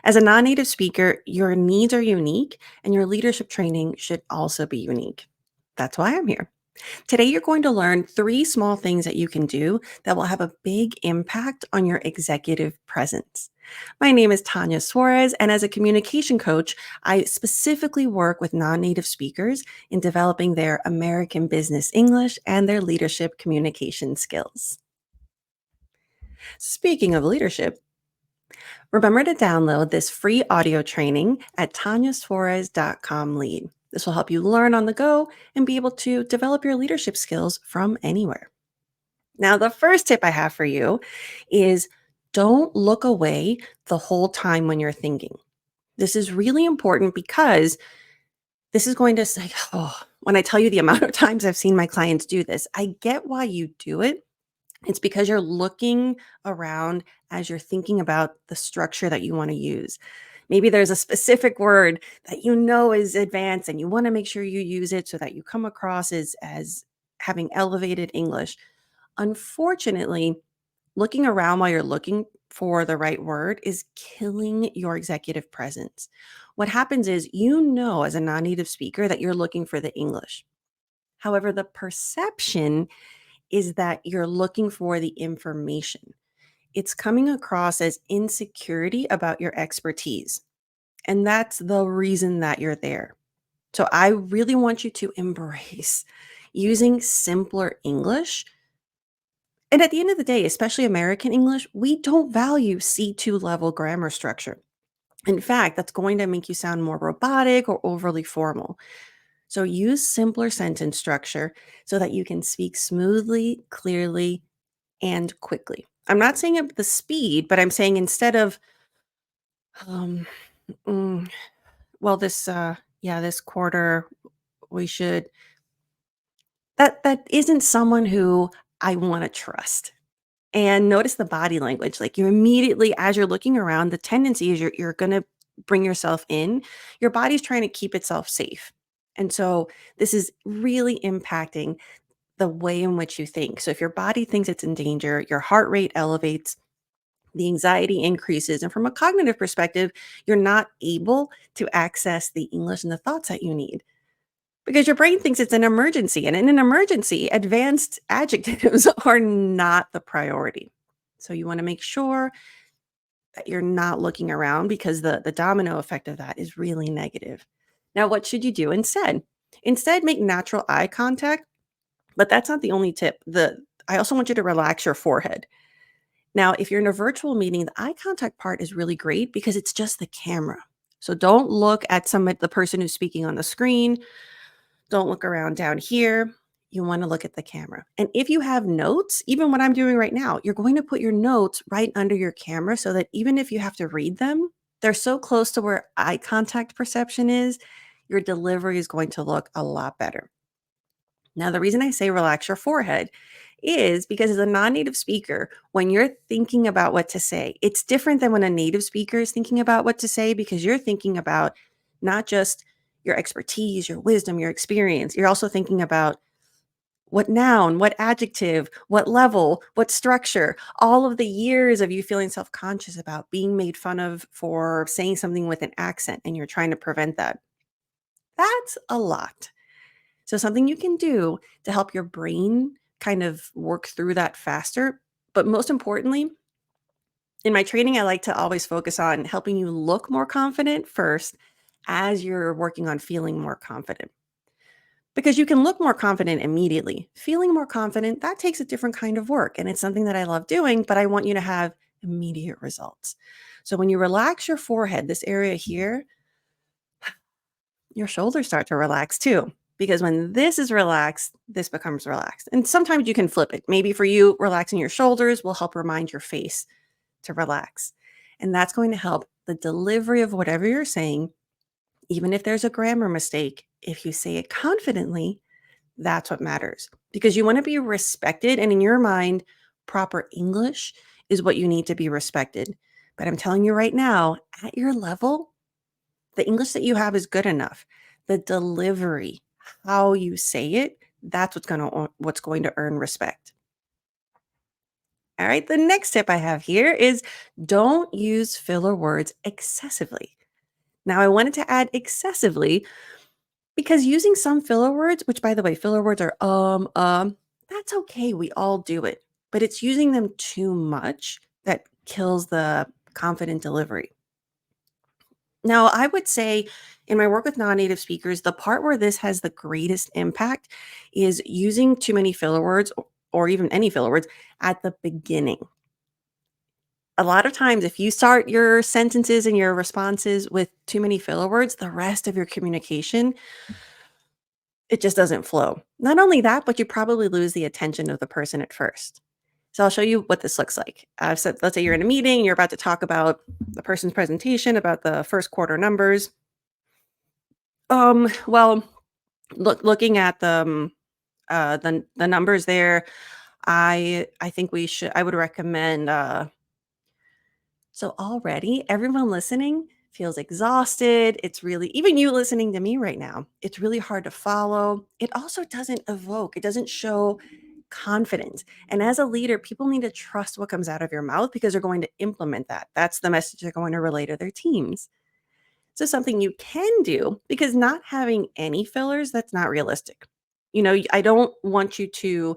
As a non native speaker, your needs are unique and your leadership training should also be unique. That's why I'm here. Today, you're going to learn three small things that you can do that will have a big impact on your executive presence. My name is Tanya Suarez, and as a communication coach, I specifically work with non native speakers in developing their American business English and their leadership communication skills. Speaking of leadership, remember to download this free audio training at tanyasuarez.com/lead. This will help you learn on the go and be able to develop your leadership skills from anywhere. Now, the first tip I have for you is don't look away the whole time when you're thinking. This is really important because this is going to say, oh, when I tell you the amount of times I've seen my clients do this, I get why you do it. It's because you're looking around as you're thinking about the structure that you want to use. Maybe there's a specific word that you know is advanced and you want to make sure you use it so that you come across as having elevated English. Unfortunately, looking around while you're looking for the right word is killing your executive presence. What happens is you know as a non-native speaker that you're looking for the English. However, the perception is that you're looking for the information. It's coming across as insecurity about your expertise. And that's the reason that you're there. So I really want you to embrace using simpler English. And at the end of the day, especially American English, we don't value C2 level grammar structure. In fact, that's going to make you sound more robotic or overly formal. So use simpler sentence structure so that you can speak smoothly, clearly, and quickly. I'm not saying at the speed, but I'm saying instead of, um, mm, well, this quarter we should. That isn't someone who I want to trust. And notice the body language. Like you immediately, as you're looking around, the tendency is you're going to bring yourself in. Your body's trying to keep itself safe, and so this is really impacting the way in which you think. So if your body thinks it's in danger, your heart rate elevates, the anxiety increases. And from a cognitive perspective, you're not able to access the English and the thoughts that you need because your brain thinks it's an emergency. And in an emergency, advanced adjectives are not the priority. So you want to make sure that you're not looking around because the domino effect of that is really negative. Now, what should you do instead? Instead, make natural eye contact, but that's not the only tip. I also want you to relax your forehead. Now, if you're in a virtual meeting, the eye contact part is really great because it's just the camera. So don't look at the person who's speaking on the screen. Don't look around down here. You want to look at the camera. And if you have notes, even what I'm doing right now, you're going to put your notes right under your camera so that even if you have to read them, they're so close to where eye contact perception is, your delivery is going to look a lot better. Now, the reason I say relax your forehead is because as a non-native speaker, when you're thinking about what to say, it's different than when a native speaker is thinking about what to say because you're thinking about not just your expertise, your wisdom, your experience. You're also thinking about what noun, what adjective, what level, what structure, all of the years of you feeling self-conscious about being made fun of for saying something with an accent, and you're trying to prevent that. That's a lot. So something you can do to help your brain kind of work through that faster. But most importantly, in my training, I like to always focus on helping you look more confident first as you're working on feeling more confident. Because you can look more confident immediately. Feeling more confident, that takes a different kind of work. And it's something that I love doing, but I want you to have immediate results. So when you relax your forehead, this area here, your shoulders start to relax too. Because when this is relaxed, this becomes relaxed. And sometimes you can flip it. Maybe for you, relaxing your shoulders will help remind your face to relax. And that's going to help the delivery of whatever you're saying, even if there's a grammar mistake. If you say it confidently, that's what matters because you want to be respected. And in your mind, proper English is what you need to be respected. But I'm telling you right now, at your level, the English that you have is good enough. The delivery, how you say it, that's what's going to earn respect. All right. The next tip I have here is don't use filler words excessively. Now, I wanted to add excessively because using some filler words, which by the way, filler words are that's okay. We all do it. But it's using them too much that kills the confident delivery. Now, I would say in my work with non-native speakers, the part where this has the greatest impact is using too many filler words or even any filler words at the beginning. A lot of times, if you start your sentences and your responses with too many filler words, the rest of your communication, it just doesn't flow. Not only that, but you probably lose the attention of the person at first. So I'll show you what this looks like. So let's say you're in a meeting, you're about to talk about the person's presentation, about the first quarter numbers. Well, looking at the numbers there, I think I would recommend so already everyone listening feels exhausted. It's really even you listening to me right now. It's really hard to follow. It also doesn't evoke. It doesn't show confidence. And as a leader, people need to trust what comes out of your mouth because they're going to implement that. That's the message they're going to relay to their teams. So something you can do because not having any fillers, that's not realistic. I don't want you to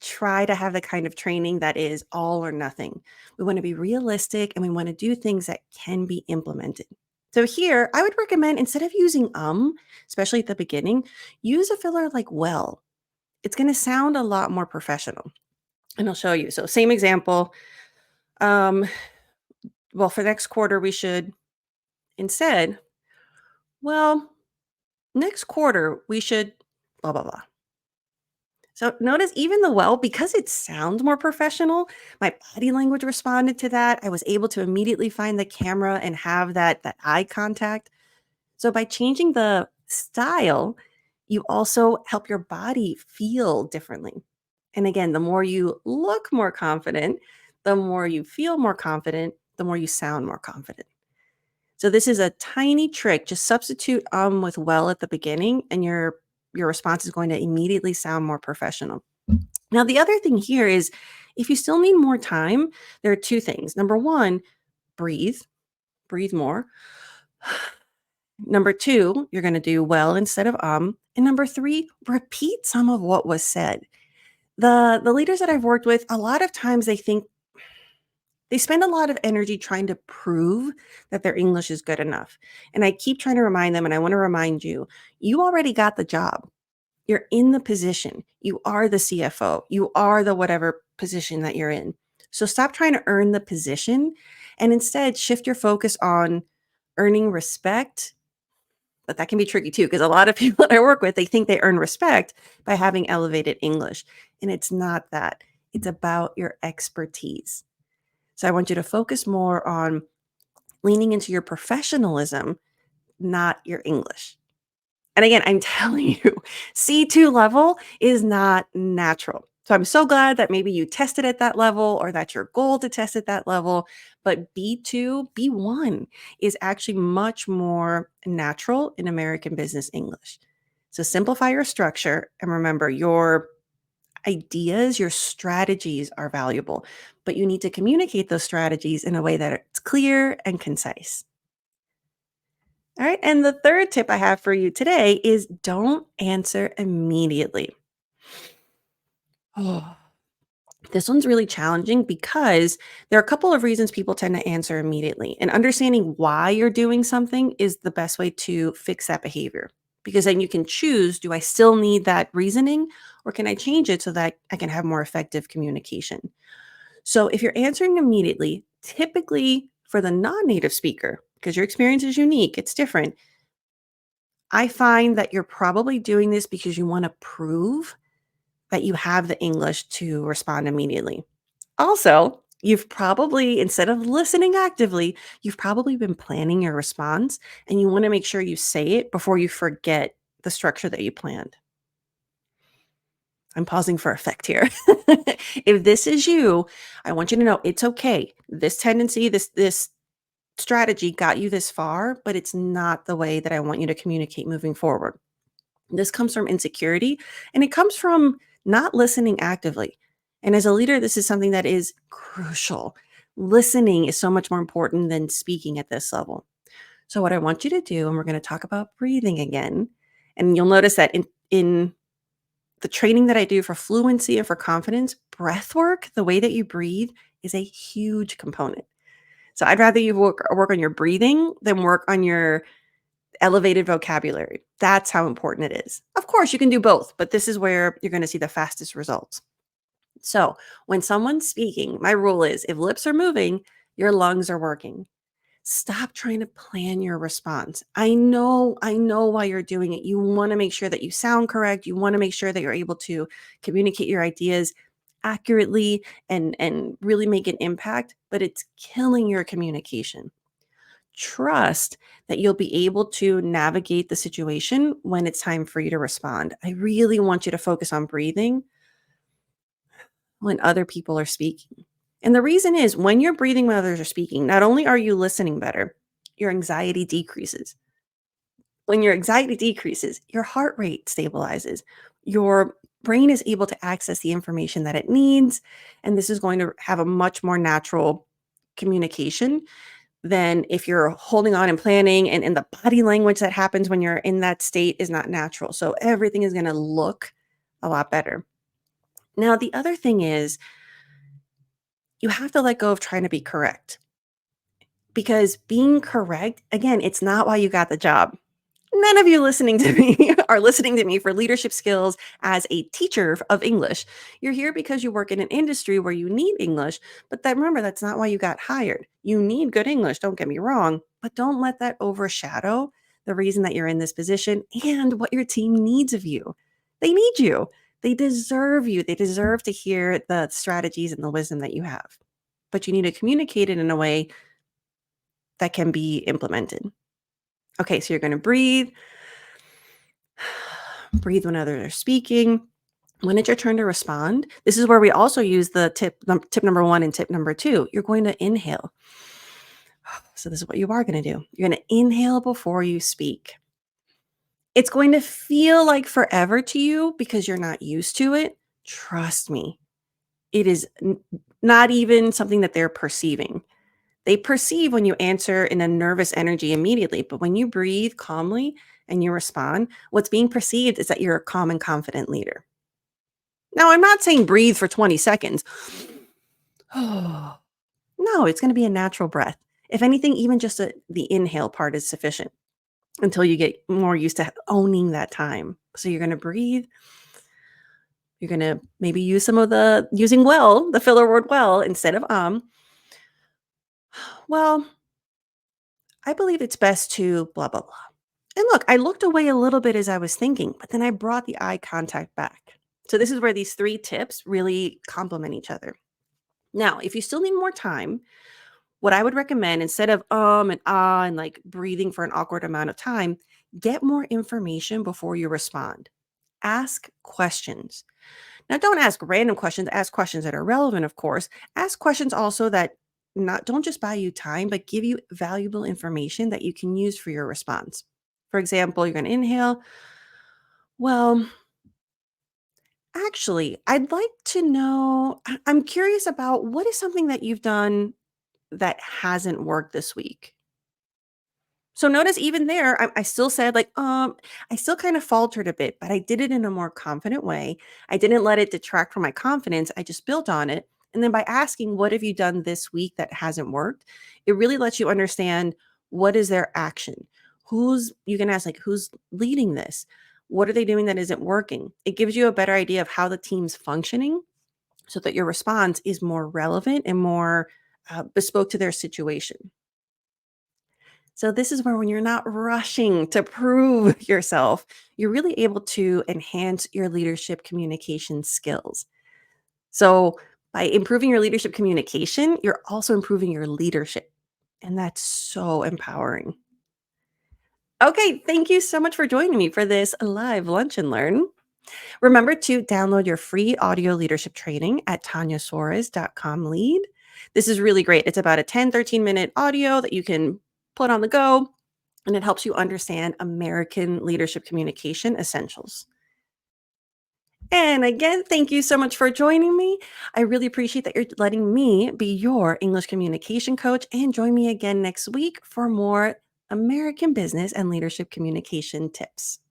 try to have the kind of training that is all or nothing. We want to be realistic and we want to do things that can be implemented. So here, I would recommend instead of using especially at the beginning, use a filler like well. It's going to sound a lot more professional. And I'll show you. So same example. Um well, for next quarter we should instead, well, next quarter we should blah blah blah. So notice even the well, because it sounds more professional, my body language responded to that. I was able to immediately find the camera and have that eye contact. So by changing the style, you also help your body feel differently. And again, the more you look more confident, the more you feel more confident, the more you sound more confident. So this is a tiny trick. Just substitute with well at the beginning and your response is going to immediately sound more professional. Now, the other thing here is if you still need more time, there are two things. Number one, breathe, breathe more. Number two, you're going to do well instead of. And number three, repeat some of what was said. The leaders that I've worked with, a lot of times they think they spend a lot of energy trying to prove that their English is good enough. And I keep trying to remind them, and I want to remind you, you already got the job. You're in the position. You are the CFO. You are the whatever position that you're in. So stop trying to earn the position and instead shift your focus on earning respect. But that can be tricky too, because a lot of people that I work with, they think they earn respect by having elevated English. And it's not that. It's about your expertise. So I want you to focus more on leaning into your professionalism, not your English. And again, I'm telling you, C2 level is not natural. So I'm so glad that maybe you tested at that level or that's your goal to test at that level. But B2, B1 is actually much more natural in American business English. So simplify your structure and remember your ideas, your strategies are valuable, but you need to communicate those strategies in a way that it's clear and concise. All right. And the third tip I have for you today is don't answer immediately. Oh, this one's really challenging because there are a couple of reasons people tend to answer immediately. And understanding why you're doing something is the best way to fix that behavior. Because then you can choose, do I still need that reasoning or can I change it so that I can have more effective communication? So if you're answering immediately, typically for the non-native speaker, because your experience is unique, it's different. I find that you're probably doing this because you want to prove that you have the English to respond immediately. Also, you've probably, instead of listening actively, you've probably been planning your response and you want to make sure you say it before you forget the structure that you planned. I'm pausing for effect here. If this is you, I want you to know it's okay. This tendency, this strategy got you this far, but it's not the way that I want you to communicate moving forward. This comes from insecurity and it comes from not listening actively. And as a leader, this is something that is crucial. Listening is so much more important than speaking at this level. So, what I want you to do, and we're going to talk about breathing again. And you'll notice that in the training that I do for fluency and for confidence, breath work, the way that you breathe, is a huge component. So, I'd rather you work on your breathing than work on your elevated vocabulary. That's how important it is. Of course, you can do both, but this is where you're going to see the fastest results. So, when someone's speaking, my rule is if lips are moving, your lungs are working. Stop trying to plan your response. I know why you're doing it. You want to make sure that you sound correct. You want to make sure that you're able to communicate your ideas accurately and really make an impact, but it's killing your communication. Trust that you'll be able to navigate the situation when it's time for you to respond. I really want you to focus on breathing when other people are speaking. And the reason is when you're breathing when others are speaking, not only are you listening better, your anxiety decreases. When your anxiety decreases, your heart rate stabilizes. Your brain is able to access the information that it needs. And this is going to have a much more natural communication than if you're holding on and planning, and the body language that happens when you're in that state is not natural. So everything is going to look a lot better. Now, the other thing is you have to let go of trying to be correct, because being correct, again, it's not why you got the job. None of you listening to me are listening to me for leadership skills as a teacher of English. You're here because you work in an industry where you need English, but that remember, that's not why you got hired. You need good English, don't get me wrong, but don't let that overshadow the reason that you're in this position and what your team needs of you. They need you. They deserve you. They deserve to hear the strategies and the wisdom that you have. But you need to communicate it in a way that can be implemented. Okay, so you're going to breathe. Breathe when others are speaking. When it's your turn to respond, this is where we also use the tip number 1 and tip number 2. You're going to inhale. So this is what you are going to do. You're going to inhale before you speak. It's going to feel like forever to you because you're not used to it. Trust me. It is not even something that they're perceiving. They perceive when you answer in a nervous energy immediately, but when you breathe calmly and you respond, what's being perceived is that you're a calm and confident leader. Now, I'm not saying breathe for 20 seconds. No, it's going to be a natural breath. If anything, even just the inhale part is sufficient until you get more used to owning that time. So you're going to breathe. You're going to maybe use some of using well, the filler word well, instead of. Well, I believe it's best to blah, blah, blah. And look, I looked away a little bit as I was thinking, but then I brought the eye contact back. So this is where these 3 tips really complement each other. Now, if you still need more time, what I would recommend, instead of and ah and like breathing for an awkward amount of time, get more information before you respond. Ask questions. Now, don't ask random questions, ask questions that are relevant, of course. Ask questions also that not don't just buy you time, but give you valuable information that you can use for your response. For example, you're going to inhale. Well, actually, I'd like to know, I'm curious about what is something that you've done that hasn't worked this week? So notice even there, I still said like, I still kind of faltered a bit, but I did it in a more confident way. I didn't let it detract from my confidence. I just built on it. And then by asking, what have you done this week that hasn't worked? It really lets you understand what is their action. You can ask like, who's leading this? What are they doing that isn't working? It gives you a better idea of how the team's functioning so that your response is more relevant and more bespoke to their situation. So this is where when you're not rushing to prove yourself, you're really able to enhance your leadership communication skills. So by improving your leadership communication, you're also improving your leadership. And that's so empowering. Okay, thank you so much for joining me for this live lunch and learn. Remember to download your free audio leadership training at tanyasuarez.com lead. This is really great. It's about a 10-13 minute audio that you can put on the go, and it helps you understand American leadership communication essentials. And again, thank you so much for joining me. I really appreciate that you're letting me be your English communication coach. And join me again next week for more American business and leadership communication tips.